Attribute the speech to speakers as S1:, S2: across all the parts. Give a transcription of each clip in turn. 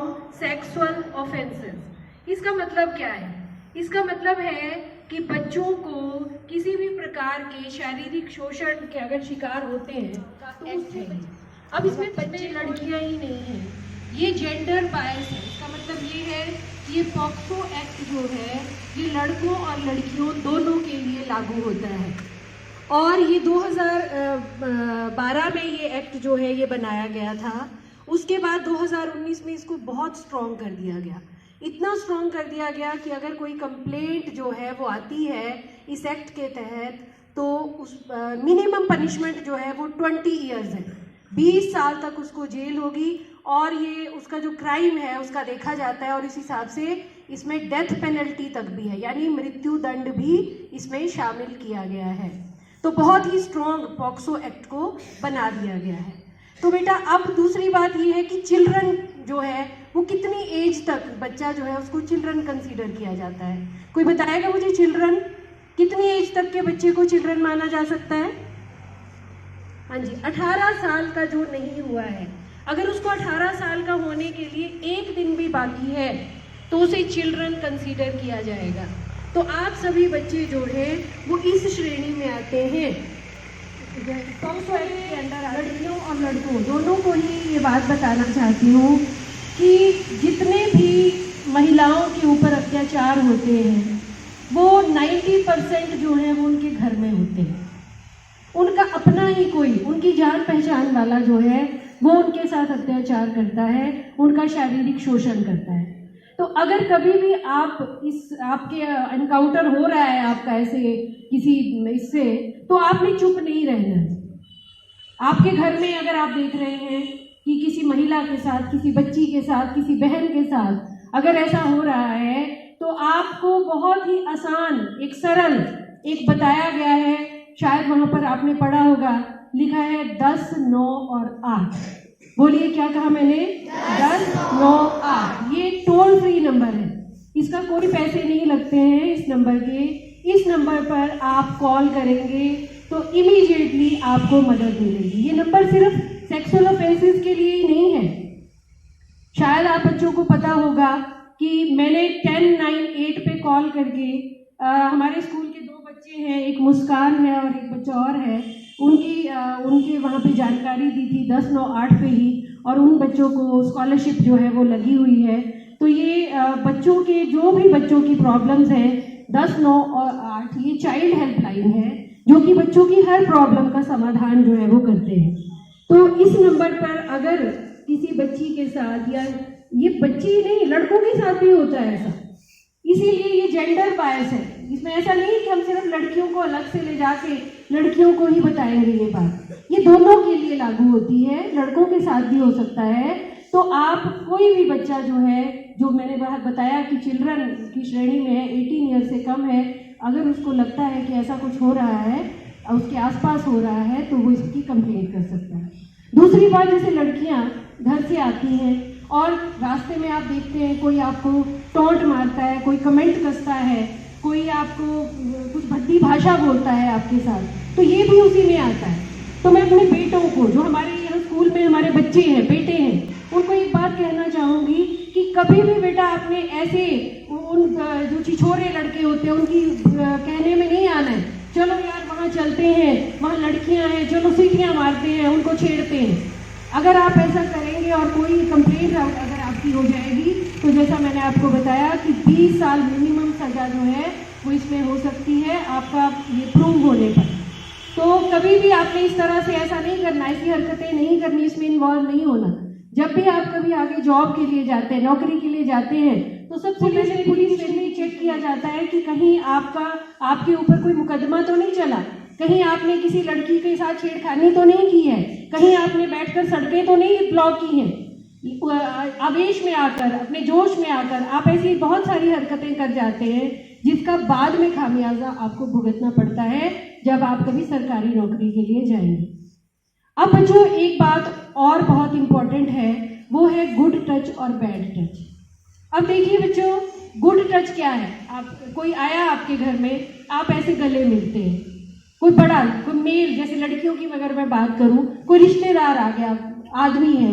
S1: From sexual offences. इसका मतलब क्या है? इसका मतलब है कि बच्चों को किसी भी प्रकार के शारीरिक शोषण के अगर शिकार होते हैं तो उससे अब इसमें बच्चे लड़कियां ही नहीं हैं, ये जेंडर बायस है। इसका मतलब ये है कि ये पॉक्सो एक्ट जो है ये लड़कों और लड़कियों दोनों के लिए लागू होता है। और ये 2012 में ये एक्ट जो है ये बनाया गया था। उसके बाद 2019 में इसको बहुत स्ट्रॉन्ग कर दिया गया। इतना स्ट्रॉन्ग कर दिया गया कि अगर कोई कंप्लेंट जो है वो आती है इस एक्ट के तहत तो उस मिनिमम पनिशमेंट जो है वो 20 ईयर्स है, 20 साल तक उसको जेल होगी। और ये उसका जो क्राइम है उसका देखा जाता है और इस हिसाब से इसमें डेथ पेनल्टी तक भी है, यानी मृत्यु दंड भी इसमें शामिल किया गया है। तो बहुत ही स्ट्रॉन्ग पॉक्सो एक्ट को बना दिया गया है। तो बेटा अब दूसरी बात ये है कि चिल्ड्रन जो है वो कितनी एज तक बच्चा जो है उसको चिल्ड्रन कंसीडर किया जाता है? कोई बताएगा मुझे चिल्ड्रन कितनी एज तक के बच्चे को चिल्ड्रन माना जा सकता है? हाँ जी, 18 साल का जो नहीं हुआ है, अगर उसको 18 साल का होने के लिए एक दिन भी बाकी है तो उसे चिल्ड्रन कंसीडर किया जाएगा। तो आप सभी बच्चे जो हैं वो इस श्रेणी में आते हैं। पॉक्सो एक्ट के अंदर लड़कियों और लड़कों दोनों को ही ये बात बताना चाहती हूँ कि जितने भी महिलाओं के ऊपर अत्याचार होते हैं वो 90% जो है वो उनके घर में होते हैं। उनका अपना ही कोई उनकी जान पहचान वाला जो है वो उनके साथ अत्याचार करता है, उनका शारीरिक शोषण करता है। तो अगर कभी भी आपके एनकाउंटर हो रहा है आपका ऐसे किसी इससे, तो आपने चुप नहीं रहना है। आपके घर में अगर आप देख रहे हैं कि किसी महिला के साथ, किसी बच्ची के साथ, किसी बहन के साथ अगर ऐसा हो रहा है तो आपको बहुत ही आसान एक सरल एक बताया गया है, शायद वहां पर आपने पढ़ा होगा, लिखा है 10 9 और 8। बोलिए क्या कहा मैंने? 10 9 8। ये टोल फ्री नंबर है, इसका कोई पैसे नहीं लगते हैं इस नंबर के। इस नंबर पर आप कॉल करेंगे तो इमीडिएटली आपको मदद मिलेगी। ये नंबर सिर्फ सेक्सुअल ऑफेंसेस के लिए ही नहीं है। शायद आप बच्चों को पता होगा कि मैंने 1098 पे कॉल करके हमारे स्कूल के 2 बच्चे हैं, एक मुस्कान है और एक बच्चा और है, उनके वहाँ पे जानकारी दी थी 10 9 8 पे ही, और उन बच्चों को स्कॉलरशिप जो है वो लगी हुई है। तो ये बच्चों के जो भी बच्चों की प्रॉब्लम्स हैं 10 9 और 8 ये चाइल्ड हेल्पलाइन है जो कि बच्चों की हर प्रॉब्लम का समाधान जो है वो करते हैं। तो इस नंबर पर अगर किसी बच्ची के साथ, या ये बच्ची नहीं लड़कों के साथ भी होता है ऐसा, इसीलिए ये जेंडर बायस है। इसमें ऐसा नहीं कि हम सिर्फ लड़कियों को अलग से ले जाके लड़कियों को ही बताएंगे ये बात, ये दोनों के लिए लागू होती है, लड़कों के साथ भी हो सकता है। तो आप कोई भी बच्चा जो है, जो मैंने बताया कि चिल्ड्रन की श्रेणी में है, 18 ईयर से कम है, अगर उसको लगता है कि ऐसा कुछ हो रहा है, उसके आसपास हो रहा है, तो वो इसकी कंप्लेंट कर सकता है। दूसरी बात, जैसे लड़कियां घर से आती हैं और रास्ते में आप देखते हैं कोई आपको टॉन्ट मारता है, कोई कमेंट कसता है, कोई आपको कुछ भद्दी भाषा बोलता है आपके साथ, तो ये भी उसी में आता है। तो मैं अपने बेटों को, जो हमारे यहाँ स्कूल में हमारे बच्चे हैं, बेटे हैं, उनको एक बात कहना चाहूँगी कि कभी भी बेटा आपने ऐसे उन जो छिछोरे लड़के होते हैं उनकी कहने में नहीं आना है, चलो यार वहाँ चलते हैं, वहाँ लड़कियाँ हैं, चलो सीटियाँ मारते हैं, उनको छेड़ते हैं। अगर आप ऐसा करेंगे और कोई कंप्लेंट अगर आपकी हो जाएगी तो जैसा मैंने आपको बताया कि 20 साल मिनिमम सजा जो है वो इसमें हो सकती है आपका ये प्रूव होने पर। तो कभी भी आपने इस तरह से ऐसा नहीं करना, ऐसी हरकतें नहीं करनी, इसमें इन्वॉल्व नहीं होना। जब भी आप कभी आगे जॉब के लिए जाते हैं, नौकरी के लिए जाते हैं, तो सबसे पहले पुलिस में चेक किया जाता है कि कहीं आपके ऊपर कोई मुकदमा तो नहीं चला, कहीं आपने किसी लड़की के साथ छेड़खानी तो नहीं की है, कहीं आपने बैठकर सड़कें तो नहीं ब्लॉक की हैं। आवेश में आकर, अपने जोश में आकर आप ऐसी बहुत सारी हरकतें कर जाते हैं जिसका बाद में खामियाजा आपको भुगतना पड़ता है जब आप कभी सरकारी नौकरी के लिए जाएंगे। अब बच्चों एक बात और बहुत इम्पोर्टेंट है, वो है गुड टच और बैड टच। अब देखिए बच्चों, गुड टच क्या है? आप कोई आया आपके घर में, आप ऐसे गले मिलते हैं, कोई बड़ा, कोई मेल, जैसे लड़कियों की अगर मैं बात करूं, कोई रिश्तेदार आ गया, आदमी है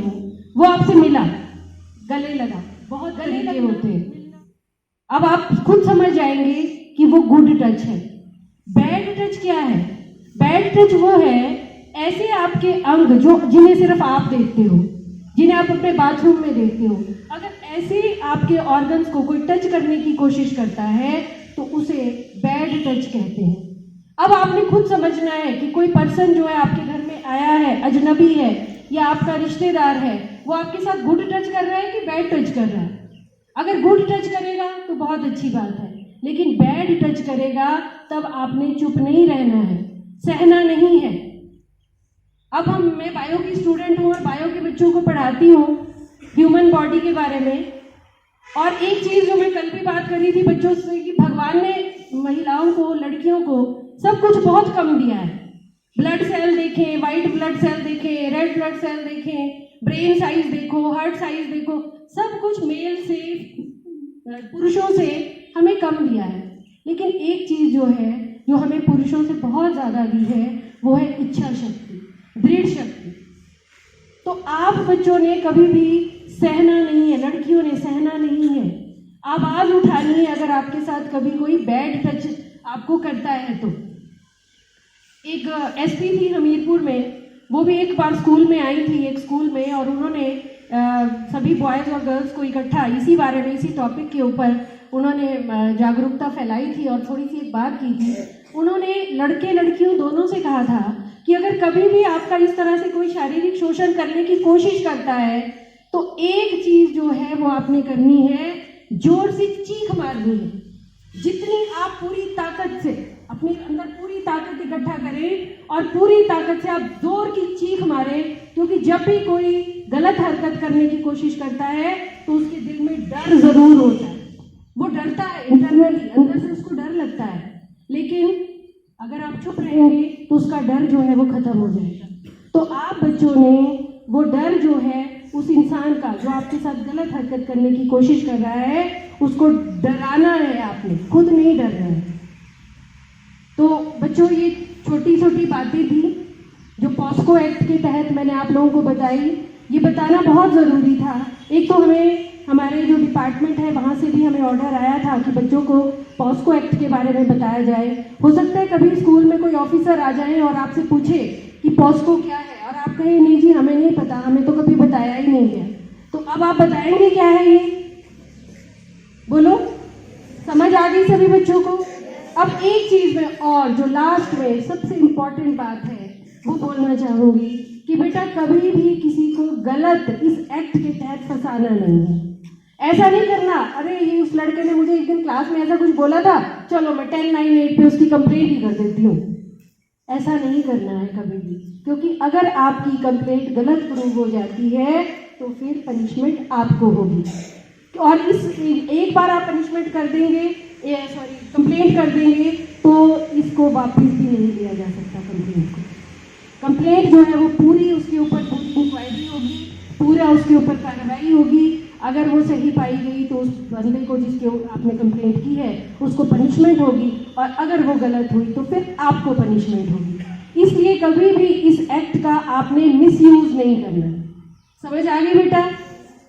S1: वो आपसे मिला, गले लगा, बहुत तरीके होते हैं। अब आप खुद समझ जाएंगे कि वो गुड टच है। बैड टच क्या है? बैड टच वो है ऐसे आपके अंग जो जिन्हें सिर्फ आप देखते हो, जिन्हें आप अपने बाथरूम में देखते हो, अगर ऐसे आपके ऑर्गन्स को कोई टच करने की कोशिश करता है तो उसे बैड टच कहते हैं। अब आपने खुद समझना है कि कोई पर्सन जो है आपके घर में आया है, अजनबी है या आपका रिश्तेदार है, वो आपके साथ गुड टच कर रहा है कि बैड टच कर रहा है। अगर गुड टच करेगा तो बहुत अच्छी बात है, लेकिन बैड टच करेगा तब आपने चुप नहीं रहना है, सहना नहीं है। अब मैं बायो की स्टूडेंट हूँ और बायो के बच्चों को पढ़ाती हूँ ह्यूमन बॉडी के बारे में। और एक चीज़ जो मैं कल भी बात कर रही थी बच्चों से कि भगवान ने महिलाओं को, लड़कियों को सब कुछ बहुत कम दिया है। ब्लड सेल देखें, वाइट ब्लड सेल देखें, रेड ब्लड सेल देखें, ब्रेन साइज देखो, हार्ट साइज देखो, सब कुछ मेल से, पुरुषों से हमें कम दिया है। लेकिन एक चीज़ जो है जो हमें पुरुषों से बहुत ज़्यादा दी है वो है इच्छा शक्ति, दृढ़ शक्ति। तो आप बच्चों ने कभी भी सहना नहीं है, लड़कियों ने सहना नहीं है, आवाज़ उठानी है अगर आपके साथ कभी कोई बैड टच आपको करता है तो। एक एसपी थी हमीरपुर में, वो भी एक बार स्कूल में आई थी, एक स्कूल में, और उन्होंने सभी बॉयज़ और गर्ल्स को इकट्ठा इसी बारे में, इसी टॉपिक के ऊपर उन्होंने जागरूकता फैलाई थी और थोड़ी सी एक बात की थी। उन्होंने लड़के लड़कियों दोनों से कहा था कि अगर कभी भी आपका इस तरह से कोई शारीरिक शोषण करने की कोशिश करता है तो एक चीज़ जो है वो आपने करनी है, जोर से चीख मारनी है। जितनी आप पूरी ताकत से अपने अंदर पूरी ताकत इकट्ठा करें और पूरी ताकत से आप जोर की चीख मारें, क्योंकि जब भी कोई गलत हरकत करने की कोशिश करता है तो उसके दिल में डर जरूर होता है, वो डरता है, इंटरनली अंदर से उसको डर लगता है। लेकिन अगर आप चुप रहेंगे तो उसका डर जो है वो खत्म हो जाएगा। तो आप बच्चों ने वो डर जो है उस इंसान का जो आपके साथ गलत हरकत करने की कोशिश कर रहा है उसको डराना है, आपने खुद नहीं डरना है। तो बच्चों ये छोटी छोटी बातें थी जो पॉस्को एक्ट के तहत मैंने आप लोगों को बताई, ये बताना बहुत ज़रूरी था। एक तो हमें हमारे जो डिपार्टमेंट है वहाँ से भी हमें ऑर्डर आया था कि बच्चों को पॉस्को एक्ट के बारे में बताया जाए। हो सकता है कभी स्कूल में कोई ऑफिसर आ जाए और आपसे पूछे कि पॉस्को क्या है और आप कहें नहीं जी हमें नहीं पता, हमें तो कभी बताया ही नहीं गया। तो अब आप बताएंगे क्या है ये, बोलो, समझ आ गई सभी बच्चों को? अब एक चीज़ में और जो लास्ट में सबसे इम्पॉर्टेंट बात है वो बोलना चाहूँगी कि बेटा कभी भी किसी को गलत इस एक्ट के तहत फंसाना नहीं है। ऐसा नहीं करना, अरे ये उस लड़के ने मुझे एक दिन क्लास में ऐसा कुछ बोला था, चलो मैं 1098 पे उसकी कंप्लेंट ही कर देती हूँ। ऐसा नहीं करना है कभी भी, क्योंकि अगर आपकी कंप्लेंट गलत प्रूव हो जाती है तो फिर पनिशमेंट आपको होगी। और इस एक बार आप पनिशमेंट कर देंगे, कंप्लेंट कर देंगे तो इसको वापस भी नहीं लिया जा सकता। कंप्लेंट जो है वो पूरी उसके ऊपर इंक्वायरी होगी, पूरा उसके ऊपर कार्रवाई होगी। अगर वो सही पाई गई तो उस बंदे को जिसके आपने कंप्लेंट की है उसको पनिशमेंट होगी, और अगर वो गलत हुई तो फिर आपको पनिशमेंट होगी। इसलिए कभी भी इस एक्ट का आपने मिसयूज नहीं करना। समझ आ गई बेटा?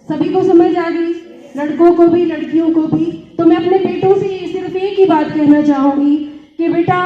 S1: सभी को समझ आ गई, लड़कों को भी लड़कियों को भी? तो मैं अपने बेटों से सिर्फ एक ही बात कहना चाहूँगी कि बेटा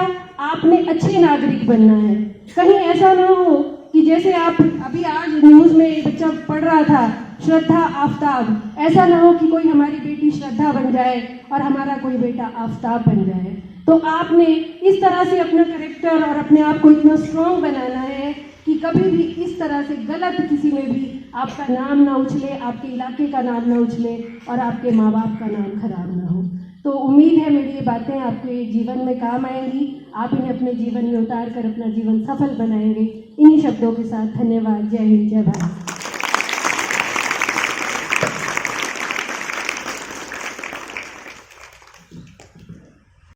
S1: आपने अच्छे नागरिक बनना है। कहीं ऐसा ना हो कि जैसे आप अभी आज न्यूज़ में एक बच्चा पढ़ रहा था, श्रद्धा आफ्ताब, ऐसा ना हो कि कोई हमारी बेटी श्रद्धा बन जाए और हमारा कोई बेटा आफ्ताब बन जाए। तो आपने इस तरह से अपना कैरेक्टर और अपने आप को इतना स्ट्रॉन्ग बनाना है कि कभी भी इस तरह से गलत किसी में भी आपका नाम ना उछले, आपके इलाके का नाम ना उछले और आपके माँ बाप का नाम खराब ना हो। तो उम्मीद है मेरी ये बातें आपके जीवन में काम आएंगी, आप इन्हें अपने जीवन में उतार कर अपना जीवन सफल बनाएंगे। इन्हीं शब्दों के साथ धन्यवाद। जय हिंद, जय भारत।